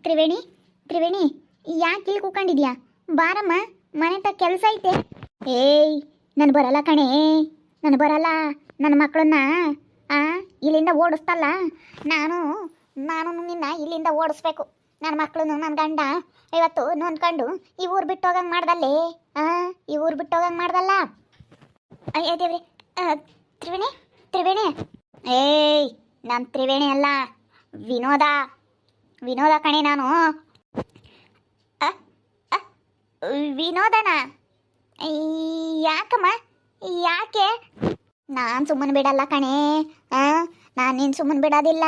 ತ್ರಿವೇಣಿ ತ್ರಿವೇಣಿ ಯಾಕೆ ಇಲ್ಲಿ ಕೂಕೊಂಡಿದ್ಯಾ? ಬಾರಮ್ಮ, ಮನೆ ತ ಕೆಲಸ ಐತೆ. ಏಯ್, ನಾನು ಬರಲ್ಲ ಕಣೆ, ನಾನು ಬರಲ್ಲ. ನನ್ನ ಮಕ್ಕಳನ್ನ ಇಲ್ಲಿಂದ ಓಡಿಸ್ತಲ್ಲ. ನಾನು ನಾನು ನಿನ್ನ ಇಲ್ಲಿಂದ ಓಡಿಸ್ಬೇಕು. ನನ್ನ ಮಕ್ಕಳನ್ನು ನನ್ನ ಗಂಡ ಇವತ್ತು ನೊಂದ್ಕೊಂಡು ಈ ಊರು ಬಿಟ್ಟು ಹೋಗಂಗೆ ಮಾಡ್ದಲ್ಲೇ. ಈ ಊರು ಬಿಟ್ಟು ಹೋಗಂಗೆ ಮಾಡ್ದಲ್ಲ. ಅಯ್ಯೋ ದೇವ್ರಿ, ತ್ರಿವೇಣಿ ತ್ರಿವೇಣಿ. ಏಯ್, ನಾನು ತ್ರಿವೇಣಿ ಅಲ್ಲ, ವಿನೋದ. ವಿನೋದ ಕಣೆ ನಾನು. ವಿನೋದನ? ಯಾಕಮ್ಮ, ಯಾಕೆ? ನಾನು ಸುಮ್ಮನೆ ಬಿಡಲ್ಲ ಕಣೆ. ನಾನು ನೀನು ಸುಮ್ಮನೆ ಬಿಡೋದಿಲ್ಲ.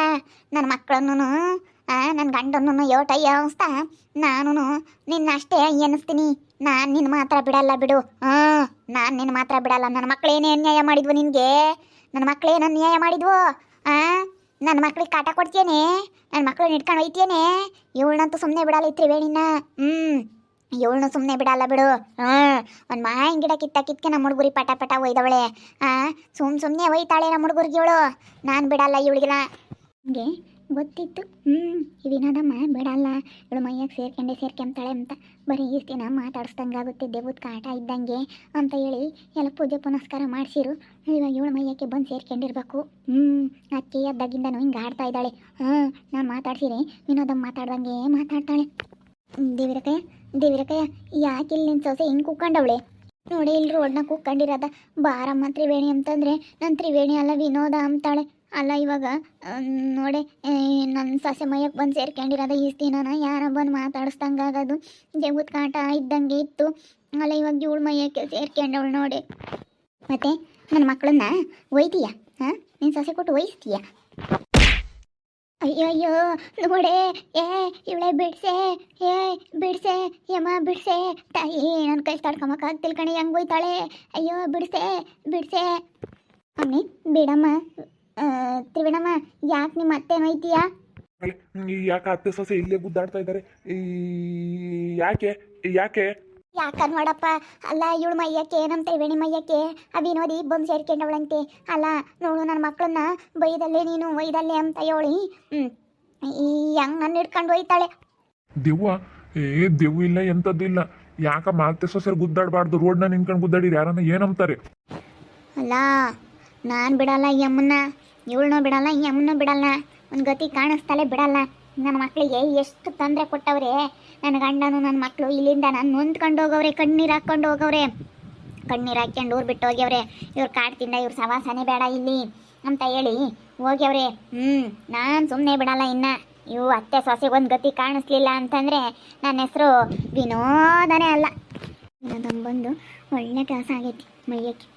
ನನ್ನ ಮಕ್ಕಳನ್ನು ನನ್ನ ಗಂಡನ್ನು ಯೋಟಯ್ಯ ಅನಿಸ್ತಾ ನಾನು ನಿನ್ನ ಅಷ್ಟೇ ಎನ್ನಿಸ್ತೀನಿ. ನಾನು ನಿನ್ನ ಮಾತ್ರ ಬಿಡಲ್ಲ ಬಿಡು. ನಾನು ನಿನ್ನ ಮಾತ್ರ ಬಿಡಲ್ಲ. ನನ್ನ ಮಕ್ಕಳೇನೇ ಅನ್ಯಾಯ ಮಾಡಿದ್ವು ನಿನಗೆ? ನನ್ನ ಮಕ್ಕಳೇನು ಅನ್ಯಾಯ ಮಾಡಿದ್ವು? ನನ್ನ ಮಕ್ಳಿಗೆ ಕಾಟ ಕೊಡ್ತೇನೆ, ನನ್ನ ಮಕ್ಕಳನ್ನ ಇಟ್ಕೊಂಡು ಹೋಯ್ತೇನೆ. ಇವಳನ್ನಂತೂ ಸುಮ್ಮನೆ ಬಿಡಲ್ಲ ಈ ತ್ರಿವೇಣಿನ. ಇವಳನ್ನ ಸುಮ್ಮನೆ ಬಿಡಲ್ಲ ಬಿಡು. ಒಂದು ಮಾವಿನ ಗಿಡ ಕಿತ್ತಕ್ಕೆ ನಮ್ಮ ಹುಡುಗರಿ ಪಟ ಪಟ ಒಯ್ದವಳೆ. ಸುಮ್ಮನೆ ಒಯ್ತಾಳೆ ನಮ್ಮ ಹುಡುಗರಿಗೆ ಇವಳು. ನಾನು ಬಿಡಲ್ಲ ಇವಳಿಗೆಲ್ಲ. ಹಂಗೆ ಗೊತ್ತಿತ್ತು. ವಿನೋದಮ್ಮ ಬಿಡಲ್ಲ, ಇವಳು ಮೈಯಾಗ ಸೇರ್ಕೊಂತಾಳೆ ಅಂತ. ಬರೀ ಇಷ್ಟು ದಿನ ಮಾತಾಡಿಸ್ದಂಗಾಗುತ್ತೆ, ದೇವದ ಕಾಟ ಇದ್ದಂಗೆ ಅಂತ ಹೇಳಿ ಎಲ್ಲ ಪೂಜೆ ಪುನಸ್ಕಾರ ಮಾಡಿಸಿರು. ಇವಾಗ ಇವಳು ಮೈಯಕ್ಕೆ ಬಂದು ಸೇರ್ಕೊಂಡಿರ್ಬೇಕು. ಅದಕ್ಕೆ ಎದ್ದಾಗಿಂದನೂ ಹಿಂಗೆ ಆಡ್ತಾ ಇದ್ದಾಳೆ. ನಾನು ಮಾತಾಡ್ಸಿರಿ ವಿನೋದಮ್ಮ ಮಾತಾಡ್ದಂಗೆ ಮಾತಾಡ್ತಾಳೆ. ದೇವಿರಕಯ್ಯ ಯಾಕೆ ಇಲ್ಲಿ ನಿನ್ನ ಸೊಸೆ ಹಿಂಗೆ ಕೂತ್ಕೊಂಡವಳೆ ನೋಡಿ? ಇಲ್ಲಿ ರೋಡ್ನ ಕೂತ್ಕೊಂಡಿರೋದ. ಬಾರಮ್ಮ ತ್ರಿವೇಣಿ ಅಂತಂದರೆ ನಾನು ತ್ರಿವೇಣಿ ಅಲ್ಲ ವಿನೋದ ಅಂತಾಳೆ. ಅಲ್ಲ ಇವಾಗ ನೋಡಿ, ನನ್ನ ಸೊಸೆ ಮೈಯಕ್ಕೆ ಬಂದು ಸೇರ್ಕೊಂಡಿರೋದ. ಈ ದಿನ ಯಾರ ಬಂದು ಮಾತಾಡಿಸ್ದಂಗಾಗೋದು, ದೇವದ ಕಾಟ ಇದ್ದಂಗೆ ಇತ್ತು. ಅಲ್ಲ ಇವಾಗ ಇವಳು ಮೈಯಕ್ಕೆ ಸೇರ್ಕೊಂಡವಳು ನೋಡಿ. ಮತ್ತೆ ನನ್ನ ಮಕ್ಕಳನ್ನ ಒಯ್ತೀಯ? ನಿನ್ನ ಸೊಸೆ ಕೊಟ್ಟು ಒಯ್ಸ್ತೀಯ? ಅಯ್ಯಯ್ಯೋ ನೋಡೆ, ಇವಳೆ ಬಿಡ್ಸೆ, ಬಿಡ್ಸೆ ಯಮ್ಮ ಬಿಡ್ಸೆ. ತಾಯಿ ನನ್ನ ಕೈ ತಡ್ಕೊಂಬಕ್ಕಾಗ್ತಿಲ್ ಕಣೆ, ಹೆಂಗೆ ಹೋಯ್ತಾಳೆ. ಅಯ್ಯೋ ಬಿಡ್ಸೆ. ಅಮ್ಮಿ ಬಿಡಮ್ಮ. ತ್ರಿವೇಣಮ್ಮ, ಯಾಕೆ ನಿಮ್ಮ ಅತ್ತೆ ನೋಯ್ತೀಯಾ? ಯಾಕೆ ಅತ್ತೆ ಸೊಸೆ ಇಲ್ಲೇ ಗುದ್ದಾಡ್ತಾ ಇದ್ದಾರೆ? ಯಾಕೆ ನೋಡಪ್ಪ. ಅಲ್ಲ ಇವಳು ಮೈಯಕ್ಕೆ, ನಮ್ಮ ತ್ರಿವೇಣಿ ಮೈಯಕ್ಕೆ ವಿನೋದಿ ಬಂದು ಸೇರ್ಕೊಂಡವಳಂತೆ. ಅಲ್ಲ ನೋಡು, ನನ್ನ ಮಕ್ಕಳನ್ನ ಬೈದಲ್ಲೇ ನೀನು ಒಯ್ದಲ್ಲೇ ಅಂತ ಹೇಳಿ ಹೆಂಗ್ ನನ್ನ ಹಿಡ್ಕೊಂಡು ಒಯ್ತಾಳೆ. ದೆವ್ವ ಇಲ್ಲ, ಎಂಥದ್ದು ಇಲ್ಲ. ಯಾಕಮ್ಮ ಅತ್ತೆ ಸೊಸೆ ಗುದ್ದಾಡಬಾರ್ದು? ರೋಡ್ನ ನಿಂತ್ಕೊಂಡು ಗುದ್ದಾಡಿರಿ ಯಾರನ್ನ ಏನಂತಾರೆ? ಅಲ್ಲ ನಾನು ಬಿಡಲ್ಲ ಈ ಅಮ್ಮನ್ನ, ಇವಳನ್ನೂ ಬಿಡಲ್ಲ, ಈ ಅಮ್ಮನ್ನೂ ಬಿಡಲ್ಲ. ಒಂದು ಗತಿ ಕಾಣಿಸ್ತಾಳೆ ಬಿಡಲ್ಲ. ನನ್ನ ಮಕ್ಕಳಿಗೆ ಎಷ್ಟು ತೊಂದರೆ ಕೊಟ್ಟವ್ರೆ ನನ್ನ ಗಂಡನು. ನನ್ನ ಮಕ್ಕಳು ಇಲ್ಲಿಂದ ನಾನು ನೊಂದ್ಕೊಂಡು ಹೋಗವ್ರೆ, ಕಣ್ಣೀರು ಹಾಕ್ಕೊಂಡು ಹೋಗವ್ರೆ, ಕಣ್ಣೀರು ಹಾಕ್ಕೊಂಡು ಊರು ಬಿಟ್ಟು ಹೋಗ್ಯವ್ರೆ. ಇವ್ರು ಕಾಡ್ತಿಂದ ಇವ್ರ ಸವಾಸನೆ ಬೇಡ ಇಲ್ಲಿ ಅಂತ ಹೇಳಿ ಹೋಗ್ಯವ್ರೆ. ನಾನು ಸುಮ್ಮನೆ ಬಿಡಲ್ಲ. ಇನ್ನು ಇವು ಅತ್ತೆ ಸೊಸೆಗೆ ಒಂದು ಗತಿ ಕಾಣಿಸ್ಲಿಲ್ಲ ಅಂತಂದರೆ ನನ್ನ ಹೆಸರು ವಿನೋದನೇ ಅಲ್ಲ. ವಿನೋದಮ್ಮ ಬಂದು ಒಳ್ಳೆ ಕೆಲಸ ಆಗೈತಿ ಮೈಯಕ್ಕೆ.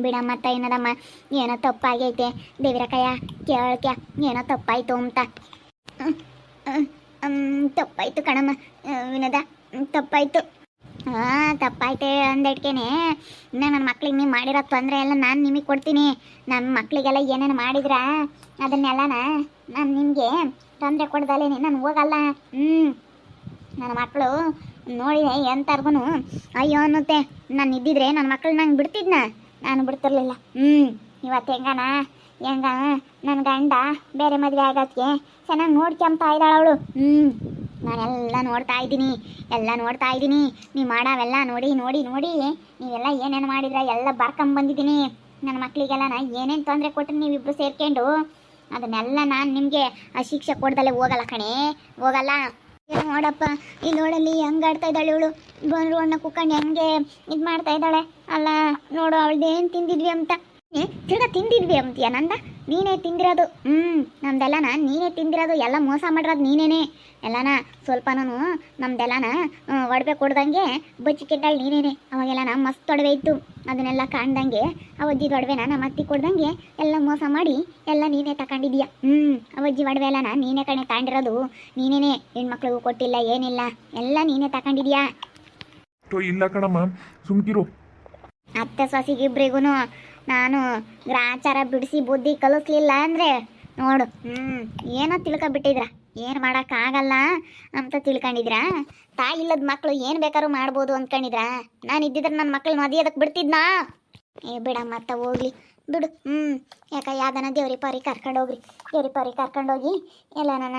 ಬಿಡಮ್ಮ ಏನದಮ್ಮ, ಏನೋ ತಪ್ಪಾಗೈತೆ. ದೇವಿರಕಯ್ಯ ಕೇಳ್ಕ್ಯ, ಏನೋ ತಪ್ಪಾಯ್ತು ಅಂತ. ತಪ್ಪಾಯ್ತು ಕಣಮ್ಮ ವಿನೋದ, ತಪ್ಪಾಯ್ತು. ತಪ್ಪಾಯ್ತೆ ಅಂದಟ್ಕೇನೆ ನನ್ನ ಮಕ್ಳಿಗೆ ನೀವು ಮಾಡಿರೋ ತೊಂದರೆ ಎಲ್ಲ ನಾನು ನಿಮಗೆ ಕೊಡ್ತೀನಿ. ನನ್ನ ಮಕ್ಕಳಿಗೆಲ್ಲ ಏನೇನು ಮಾಡಿದ್ರ ಅದನ್ನೆಲ್ಲನ ನಾನು ನಿಮಗೆ ತೊಂದರೆ ಕೊಡ್ದಲ್ಲೇ ನಾನು ಹೋಗಲ್ಲ. ನನ್ನ ಮಕ್ಕಳು ನೋಡಿದೆ ಎಂಥರ್ಗು ಅಯ್ಯೋ ಅನ್ನುತ್ತೆ. ನಾನು ಇದ್ದಿದ್ರೆ ನನ್ನ ಮಕ್ಕಳು ನಂಗೆ ಬಿಡ್ತಿದ್ನ, ನಾನು ಬಿಡ್ತಿರ್ಲಿಲ್ಲ. ಇವತ್ತು ಹೆಂಗ ನನ್ನ ಗಂಡ ಬೇರೆ ಮದುವೆ ಆಗೋದಕ್ಕೆ ಚೆನ್ನಾಗಿ ನೋಡ್ಕೊಂತ ಇದ್ದಾಳೆ ಅವಳು. ನಾನೆಲ್ಲ ನೋಡ್ತಾ ಇದ್ದೀನಿ. ನೀವು ಮಾಡಾವೆಲ್ಲ ನೋಡಿ ನೀವೆಲ್ಲ ಏನೇನು ಮಾಡಿದ್ರ ಎಲ್ಲ ಬರ್ಕೊಂಬಂದಿದ್ದೀನಿ. ನನ್ನ ಮಕ್ಕಳಿಗೆಲ್ಲ ನಾ ಏನೇನು ತೊಂದರೆ ಕೊಟ್ಟರೆ ನೀವಿಬ್ಬರು ಸೇರ್ಕೊಂಡು ಅದನ್ನೆಲ್ಲ ನಾನು ನಿಮಗೆ ಆ ಶಿಕ್ಷೆ ಕೊಡ್ದಲ್ಲೇ ಹೋಗಲ್ಲ ಕಣೆ, ಹೋಗಲ್ಲ. ನೋಡಪ್ಪ ಈ ನೋಡಲ್ಲಿ ಹೆಂಗೆ ಆಡ್ತಾ ಇದ್ದಾಳೆ ಇವಳು. ಬಂದು ಅಣ್ಣ ಕುಕ್ಕಂಡು ಹೆಂಗೆ ಇದು ಮಾಡ್ತಾ ಇದ್ದಾಳೆ. ಅಲ್ಲ ನೋಡು, ಅವಳದೇನು ತಿಂದಿದ್ವಿ ಅಂತ ತಿಂದಿದ್ವಿ ಅಂತೀಯ? ನಂದ ನೀನೇ ತಿಂದಿರೋದು. ನಮ್ದೆಲ್ಲನ ನೀನೇ ತಿಂದಿರೋದು. ಎಲ್ಲ ಮೋಸ ಮಾಡಿರೋದು ನೀನೇನೆ. ಎಲ್ಲನ ಸ್ವಲ್ಪನೂ ನಮ್ದೆಲ್ಲನ ಒಡವೆ ಕೊಡ್ದಂಗೆ ಬಚ್ಚಿಕಿಟ್ಟಾಳೆ ನೀನೇನೆ. ಅವಾಗೆಲ್ಲನ ಮಸ್ತ್ ಒಡವೆ ಇತ್ತು, ಅದನ್ನೆಲ್ಲ ಕಾಣ್ದಂಗೆ ಅವಜ್ಜಿ ಒಡವೆನ ನಮ್ಮ ಅತ್ತಿ ಕೊಡ್ದಂಗೆ ಎಲ್ಲ ಮೋಸ ಮಾಡಿ ಎಲ್ಲ ನೀನೇ ತಗೊಂಡಿದ್ಯಾ. ಅವಜ್ಜಿ ಒಡವೆ ಎಲ್ಲನ ನೀನೇ ಕಣೆ ತಗೊಂಡಿರೋದು. ನೀನೇನೆ ಹೆಣ್ಮಕ್ಳಿಗೂ ಕೊಟ್ಟಿಲ್ಲ, ಏನಿಲ್ಲ, ಎಲ್ಲ ನೀನೇ ತಗೊಂಡಿದ್ಯಾ. ಇಲ್ಲ ಕಣಮ್ಮ, ಸುಮ್ಕಿರು. ಅತ್ತೆ ಸೊಸಿಗಿಬ್ರಿಗೂ ನಾನು ಗ್ರಾಚಾರ ಬಿಡಿಸಿ ಬುದ್ಧಿ ಕಲಿಸ್ಲಿಲ್ಲ ಅಂದರೆ ನೋಡು, ಏನೋ ತಿಳ್ಕೊಬಿಟ್ಟಿದ್ರ. ಏನು ಮಾಡೋಕ್ಕಾಗಲ್ಲ ಅಂತ ತಿಳ್ಕೊಂಡಿದ್ರ. ತಾಯಿ ಇಲ್ಲದ ಮಕ್ಕಳು ಏನು ಬೇಕಾದ್ರೂ ಮಾಡ್ಬೋದು ಅಂದ್ಕೊಂಡಿದ್ರ. ನಾನು ಇದ್ದಿದ್ರೆ ನನ್ನ ಮಕ್ಕಳನ್ನ ಮದುವೆ ಅದಕ್ಕೆ ಬಿಡ್ತಿದ್ನಾ? ಬಿಡ ಮತ್ತೆ ಹೋಗ್ಲಿ. ಬಿಡು ಯಾಕ ಯಾವ್ದನ ದೇವ್ರಿ ಪಾರಿ ಕರ್ಕೊಂಡೋಗ್ರಿ ದೇವ್ರಿ ಪಾರಿ ಕರ್ಕೊಂಡೋಗಿ ಎಲ್ಲ ನನ್ನ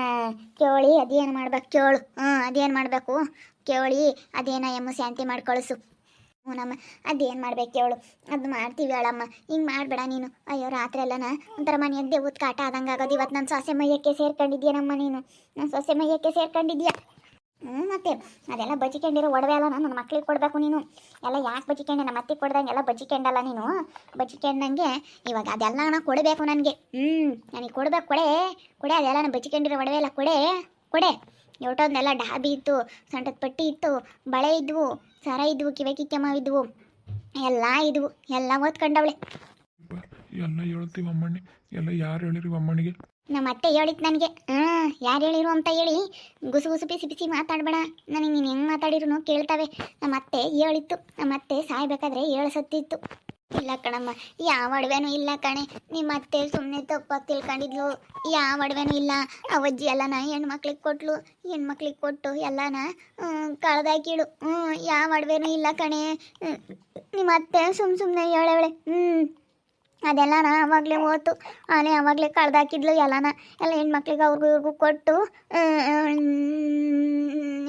ಕೇಳಿ ಅದೇನು ಮಾಡ್ಬೇಕು ಕೇಳು ಅದೇನು ಮಾಡಬೇಕು ಕೇಳಿ ಅದೇನ ಎಮ್ಮು ಶಾಂತಿ ಮಾಡಿ ಕಳಿಸು ನಮ್ಮ ಅದೇನು ಮಾಡ್ಬೇಕು ಕೇಳು ಅದು ಮಾಡ್ತೀವಿ ಹೇಳಮ್ಮ ಹಿಂಗೆ ಮಾಡಬೇಡ ನೀನು ಅಯ್ಯೋ ರಾತ್ರಿ ಎಲ್ಲನ ಒಂಥರ ಮನೆಯದ್ದೇ ಊತ್ ಕಾಟ ಆದಂಗೆ ಆಗೋದು ಇವತ್ತು ನನ್ನ ಸೊಸೆ ಮೈಯಕ್ಕೆ ಸೇರ್ಕೊಂಡಿದ್ಯನಮ್ಮ ನೀನು ನನ್ನ ಸೊಸೆ ಮೈಯಕ್ಕೆ ಸೇರ್ಕೊಂಡಿದ್ಯಾ ಮತ್ತೆ ಅದೆಲ್ಲ ಬಚ್ಚಿಕೊಂಡಿರೋ ಒಡವೆ ಅಲ್ಲ ನನ್ನ ಮಕ್ಳಿಗೆ ಕೊಡಬೇಕು ನೀನು ಎಲ್ಲ ಯಾಕೆ ಬಚ್ಚಿಕೊಂಡೆ ನಮ್ಮ ಅತ್ತಿಗೆ ಕೊಡ್ದಂಗೆ ಎಲ್ಲ ಬಚ್ಚಿಕೊಂಡಲ್ಲ ನೀನು ಬಚ್ಚಿಕೊಂಡಂಗೆ ಇವಾಗ ಅದೆಲ್ಲ ಕೊಡಬೇಕು ನನಗೆ ನನಗೆ ಕೊಡ್ಬೇಕು ಕೊಡೆ ಅದೆಲ್ಲ ನಾನು ಬಚ್ಚಿಕೊಂಡಿರೋ ಒಡವೆ ಎಲ್ಲ ಕೊಡೆ ಒಟ್ಟೊಂದೆಲ್ಲ ಡಾಬಿ ಇತ್ತು ಸೊಂಟದ ಪಟ್ಟಿ ಇತ್ತು ಬಳೆ ಇದ್ವು ಸರ ಇದ್ವು ಕಿವೆ ಕಿಕ್ಕೆಮಾವಿದ್ವು ಎಲ್ಲ ಇದ್ವು ಎಲ್ಲ ಓದ್ಕೊಂಡವಳೆ ಎಲ್ಲ ಹೇಳ್ತೀವಿ ಅಮ್ಮಣ್ಣಿ ಎಲ್ಲ ಯಾರು ಹೇಳಿರಿ ಅಮ್ಮನಿಗೆ ನಮ್ಮ ಅತ್ತೆ ಹೇಳಿತ್ತು ನನಗೆ ಯಾರು ಹೇಳಿರು ಅಂತ ಹೇಳಿ ಗುಸು ಗುಸು ಬಿಸಿ ಬಿಸಿ ಮಾತಾಡಬೇಡ ನನಗೆ ನೀನು ಹೆಂಗೆ ಮಾತಾಡಿರು ಕೇಳ್ತಾವೆ ನಮ್ಮ ಅತ್ತೆ ಹೇಳಿತ್ತು ನಮ್ಮ ಅತ್ತೆ ಸಾಯ್ಬೇಕಾದ್ರೆ ಸತ್ತಿತ್ತು ಇಲ್ಲ ಕಣಮ್ಮ ಯಾವ ಒಡವೆನೂ ಇಲ್ಲ ಕಣೆ ನಿಮ್ಮ ಅತ್ತೆ ಸುಮ್ಮನೆ ತಪ್ಪಾಗಿ ತಿಳ್ಕೊಂಡಿದ್ಲು ಯಾವ ಒಡವೆನೂ ಇಲ್ಲ ಅವಜ್ಜಿ ಎಲ್ಲನ ಹೆಣ್ಮಕ್ಳಿಗೆ ಕೊಟ್ಲು ಹೆಣ್ಮಕ್ಳಿಗೆ ಕೊಟ್ಟು ಎಲ್ಲನ ಕಳ್ದಾಕಿಡು ಯಾವ ಒಡವೆನೂ ಇಲ್ಲ ಕಣೆ ನಿಮ್ಮ ಅತ್ತೆ ಸುಮ್ಮನೆ ಹೇಳವಳೆ ಅದೆಲ್ಲನ ಆವಾಗಲೇ ಹೋತು ಆವಾಗಲೇ ಕಳ್ದಾಕಿದ್ಲು ಎಲ್ಲನ ಎಲ್ಲ ಹೆಣ್ಮಕ್ಳಿಗೆ ಅವ್ರಿಗೂ ಇವ್ರಿಗೂ ಕೊಟ್ಟು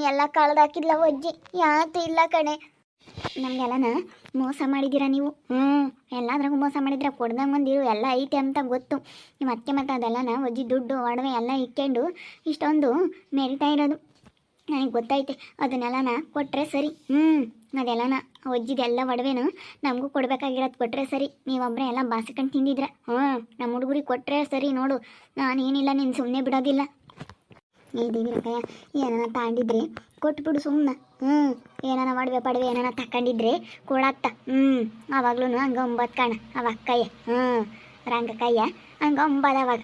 ಎಲ್ಲ ಕಳ್ದಾಕಿದ್ಲ ಅಜ್ಜಿ ಯಾತು ಇಲ್ಲ ಕಣೆ ನಮಗೆಲ್ಲನ ಮೋಸ ಮಾಡಿದ್ದೀರಾ ನೀವು ಎಲ್ಲಾದ್ರಾಗೂ ಮೋಸ ಮಾಡಿದ್ರೆ ಕೊಡ್ದಂಗೆ ಬಂದಿರು ಎಲ್ಲ ಐತೆ ಅಂತ ಗೊತ್ತು ನಿಮ್ಮ ಅತ್ತೆ ಮತ್ತು ಅದೆಲ್ಲನ ಅಜ್ಜಿ ದುಡ್ಡು ಒಡವೆ ಎಲ್ಲ ಇಟ್ಕೊಂಡು ಇಷ್ಟೊಂದು ಮೆರಿತಾ ಇರೋದು ನನಗೆ ಗೊತ್ತೈತೆ ಅದನ್ನೆಲ್ಲನ ಕೊಟ್ಟರೆ ಸರಿ ಅದೆಲ್ಲನ ಅಜ್ಜಿದೆಲ್ಲ ಒಡವೆನು ನಮಗೂ ಕೊಡಬೇಕಾಗಿರೋದು ಕೊಟ್ಟರೆ ಸರಿ ನೀವೊಬ್ಬರೇ ಎಲ್ಲ ಬಾಸಿಕೊಂಡು ತಿಂದಿದ್ರೆ ನಮ್ಮ ಹುಡುಗರಿಗೆ ಕೊಟ್ಟರೆ ಸರಿ ನೋಡು ನಾನೇನಿಲ್ಲ ನೀನು ಸುಮ್ಮನೆ ಬಿಡೋದಿಲ್ಲ ಇದೀವಿರಕಯ್ಯ ಏನಾನ ತಗೊಂಡಿದ್ರೆ ಕೊಟ್ಬಿಡು ಸುಮ್ಮನೆ ಏನಾನ ಒಡವೆ ಪಡವೆ ಏನಾನ ತಗೊಂಡಿದ್ರೆ ಕೊಡತ್ತ ಆವಾಗ್ಲೂ ಹಂಗೆ ಒಂಬತ್ತು ಕಣ ಅವ ಅಕ್ಕಯ್ಯ ರಂಗಕ್ಕಯ್ಯ ಹಂಗೆ ಒಂಬದು ಅವಾಗ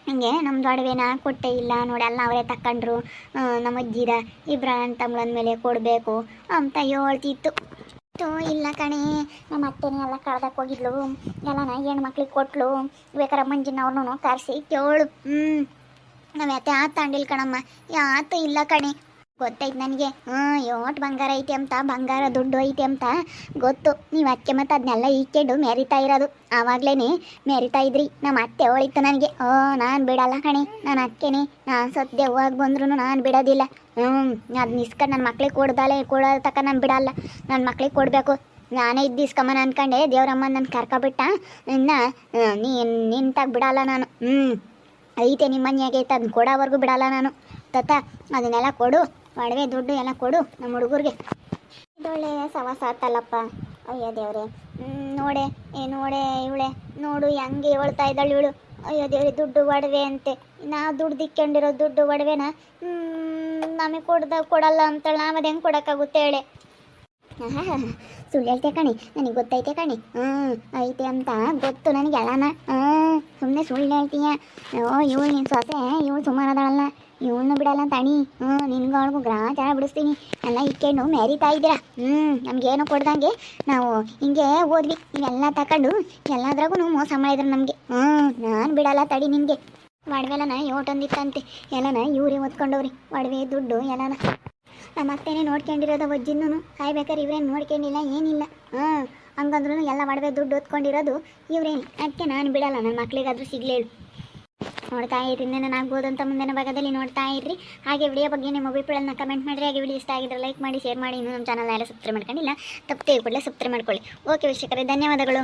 ಹಿಂಗೆ ನಮ್ದು ಒಡವೆನ ಕೊಟ್ಟೇ ಇಲ್ಲ ನೋಡಿ ಎಲ್ಲ ಅವರೇ ತಗೊಂಡ್ರು ನಮ್ಮ ಅಜ್ಜಿದ ಇಬ್ಬರ ತಮ್ಮಳಂದ ಮೇಲೆ ಕೊಡಬೇಕು ಅಂತ ಹೇಳ್ತಿತ್ತು ಇಲ್ಲ ಕಣೆ ನಮ್ಮ ಅತ್ತೆನೇ ಎಲ್ಲ ಕಳ್ದಕ್ಕೆ ಹೋಗಿದ್ಲು ಎಲ್ಲನ ಹೆಣ್ಮಕ್ಳಿಗೆ ಕೊಟ್ಲು ಬೇಕಾರೆ ಮಂಜಿನವ್ರನ್ನೂ ಕರೆಸಿ ಕೇಳು ನಾವು ಯಾತ ತಗೊಂಡಿಲ್ಲ ಕಣಮ್ಮ ಯಾತು ಇಲ್ಲ ಕಣೆ ಗೊತ್ತೈತೆ ನನಗೆ ಯೋಟ್ ಬಂಗಾರ ಐತೆ ಅಂತ ಬಂಗಾರ ದುಡ್ಡು ಐತೆ ಅಂತ ಗೊತ್ತು ನೀವು ಅತ್ತೆ ಮತ್ತು ಅದನ್ನೆಲ್ಲ ಇಕ್ಕೊಂಡು ಮೆರಿತಾ ಇರೋದು ಆವಾಗಲೇ ಮೆರಿತಾ ಇದ್ರಿ ನಮ್ಮ ಅತ್ತೆ ಹೋಳಿತ್ತು ನನಗೆ ನಾನು ಬಿಡಲ್ಲ ಕಣೆ ನಾನು ಅಕ್ಕೆನೆ ನಾನು ಸದ್ಯ ಹೋಗಿ ಬಂದ್ರೂ ನಾನು ಬಿಡೋದಿಲ್ಲ ಅದನ್ನ ಇಸ್ಕೊಂಡು ನನ್ನ ಮಕ್ಳಿಗೆ ಕೊಡೋ ತಕ್ಕ ನಾನು ಬಿಡಲ್ಲ ನನ್ನ ಮಕ್ಳಿಗೆ ಕೊಡಬೇಕು ನಾನೇ ಇದ್ದಿಸ್ಕಮ್ಮನ ಅನ್ಕೊಂಡೆ ದೇವ್ರಮ್ಮ ನನ್ನ ಕರ್ಕೊಬಿಟ್ಟ ಇನ್ನು ನಿಂತಾಗ ಬಿಡಲ್ಲ ನಾನು ಐತೆ ನಿಮ್ಮ ಮನೆಯಾಗೆ ಐತೆ ಅದನ್ನ ಕೊಡೋವರೆಗೂ ಬಿಡಲ್ಲ ನಾನು ತತ್ತ ಅದನ್ನೆಲ್ಲ ಕೊಡು ಒಡವೆ ದುಡ್ಡು ಎಲ್ಲ ಕೊಡು ನಮ್ಮ ಹುಡುಗರಿಗೆ ಇದೊಳ್ಳೆ ಸವಾಸ ಆತಲ್ಲಪ್ಪ ಅಯ್ಯೋ ದೇವ್ರೆ ನೋಡೆ ಇವಳೆ ನೋಡು ಹೆಂಗೆ ಹೇಳ್ತಾ ಇದ್ದಾಳೆ ಇವಳು ಅಯ್ಯೋ ದೇವ್ರೆ ದುಡ್ಡು ಒಡವೆ ಅಂತೆ ನಾವು ದುಡ್ಡು ದಿಕ್ಕೊಂಡಿರೋ ದುಡ್ಡು ಒಡವೆನ ನಮಗೆ ಕೊಡಲ್ಲ ಅಂತೇಳಿ ನಾವು ಅದು ಹೆಂಗೆ ಕೊಡೋಕ್ಕಾಗುತ್ತೆ ಹೇಳಿ ಸುಳ್ಳು ಹೇಳ್ತೆ ಕಣಿ ನನಗೆ ಗೊತ್ತೈತೆ ಕಣಿ ಐತೆ ಅಂತ ಗೊತ್ತು ನನಗೆ ಎಲ್ಲನ ಸುಮ್ಮನೆ ಸುಳ್ಳು ಹೇಳ್ತೀಯ ಇವಳು ನಿನ್ನ ಸೊಸೆ ಇವಳು ಸುಮಾರದಳಲ್ಲ ಇವಳನ್ನ ಬಿಡಲ್ಲ ಅಂತ ಅಣಿ ನಿನ್ಗೂ ಅವಳಿಗೂ ಗ್ರಾಚಾರ ಬಿಡಿಸ್ತೀನಿ ಎಲ್ಲ ಇಕ್ಕೊಂಡು ಮೆರಿತಾ ಇದ್ದೀರಾ ನಮಗೇನು ಕೊಡ್ದಂಗೆ ನಾವು ಹಿಂಗೆ ಹೋದ್ವಿ ಇವೆಲ್ಲ ತಗೊಂಡು ಎಲ್ಲದ್ರಾಗೂ ಮೋಸ ಮಾಡಿದ್ರು ನಮಗೆ ನಾನು ಬಿಡಲ್ಲ ತಡಿ ನಿನಗೆ ಒಡವೆಲ್ಲನ ಯೋಟೊಂದಿತ್ತಂತೆ ಎಲ್ಲನ ಇವರೇ ಓದ್ಕೊಂಡವ್ರಿ ಒಡವೆ ದುಡ್ಡು ಎಲ್ಲನ ನಮ್ಮ ಅತ್ತೇನೆ ನೋಡ್ಕೊಂಡಿರೋದು ಅಜ್ಜಿನೂ ಕಾಯ್ಬೇಕಾರೆ ಇವ್ರೇನು ನೋಡ್ಕೊಂಡಿಲ್ಲ ಏನಿಲ್ಲ ಹಂಗಂದ್ರೂ ಎಲ್ಲ ಒಡವೆ ದುಡ್ಡು ಓದ್ಕೊಂಡಿರೋದು ಇವ್ರೇನು ಅದಕ್ಕೆ ನಾನು ಬಿಡಲ್ಲ ನನ್ನ ಮಕ್ಳಿಗಾದ್ರೂ ಸಿಗ್ಲೇಳು ನೋಡ್ತಾ ಇರ್ರಿ ನಾನು ಆಗ್ಬೋದು ಅಂತ ಮುಂದಿನ ಭಾಗದಲ್ಲಿ ನೋಡ್ತಾ ಇರ್ರಿ ಹಾಗೆ ವಿಡಿಯೋ ಬಗ್ಗೆ ನಿಮ್ಮ ಅಭಿಪ್ರಾಯನ ಕಮೆಂಟ್ ಮಾಡಿರಿ ಹಾಗೆ ವಿಡಿಯೋ ಇಷ್ಟ ಆಗಿದ್ರೆ ಲೈಕ್ ಮಾಡಿ ಶೇರ್ ಮಾಡಿ ಇನ್ನೂ ನಮ್ಮ ಚಾನಲ್ ಎಲ್ಲ ಸಬ್ಸ್ಕ್ರೈಬ್ ಮಾಡ್ಕೊಂಡಿಲ್ಲ ತಪ್ಪು ಕೂಡಲೇ ಸಬ್ಸ್ಕ್ರೈಬ್ ಮಾಡ್ಕೊಳ್ಳಿ ಓಕೆ ವೀಕ್ಷಕರೇ ಧನ್ಯವಾದಗಳು.